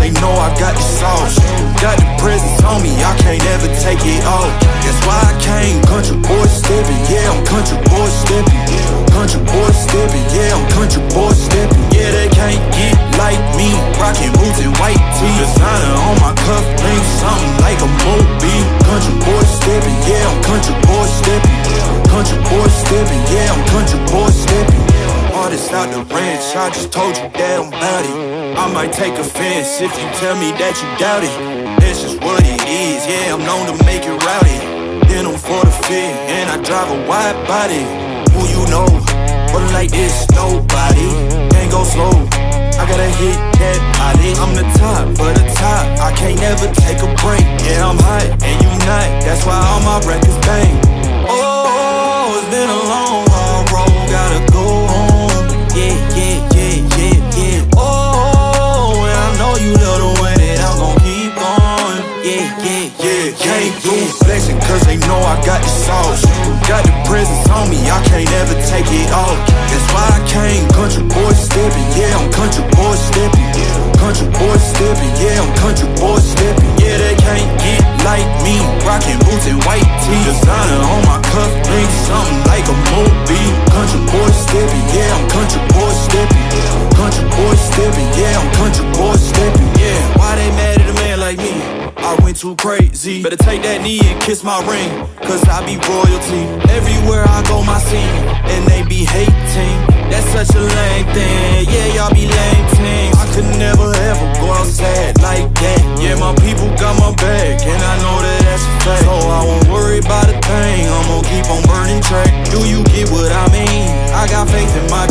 they know I got the sauce. Got the presence on me, I can't ever take it off. That's why I came, country boy steppin', yeah, I'm country boy steppin'. Country boy steppin', yeah, I'm country boy steppin'. Yeah, they can't get like me, rockin' boots and white tee. Designer on my cuff, links, something like a movie. Country boy steppin', yeah, I'm country boy steppin'. Country boy steppin', yeah, I'm country boy steppin'. Artist out the ranch, I just told you that I'm bout it. I might take offense if you tell me that you doubt it. That's just what it is, yeah, I'm known to make it rowdy. Then I'm for the fit, and I drive a wide body. Who you know, but like this, nobody. Can't go slow, I gotta hit that body. I'm the top, but the top, I can't never take a break. Yeah, I'm hot, and you not, that's why all my records bang. Oh, it's been a long, hard road, gotta go home. Yeah, yeah, yeah, yeah, yeah. Oh, and I know you love the way that I'm gon' keep going. Yeah, yeah, yeah, can't do flexing, cause they know I got the sauce. Got the presence on me, I can't ever take it off. That's why I came, country boy steppin', yeah, I'm country boy steppin'. Country boy steppin', yeah, I'm country boy steppin'. Yeah, they can't get like me, rockin' boots and white tee. Designer on my cuff, link, something like a movie. Country boy steppin', yeah, I'm country boy steppin'. Country boy steppin', yeah, I'm country boy steppin'. Yeah, why they mad at a man like me? I went too crazy. Better take that knee and kiss my ring, cause I be royalty. Everywhere I go, my scene, and they be hating. That's such a lame thing, yeah, y'all be lame teams. I could never ever go outside like that. Yeah, my people got my back, and I know that that's a fact. So I won't worry about a thing, I'm gon' keep on burning track. Do you get what I mean? I got faith in my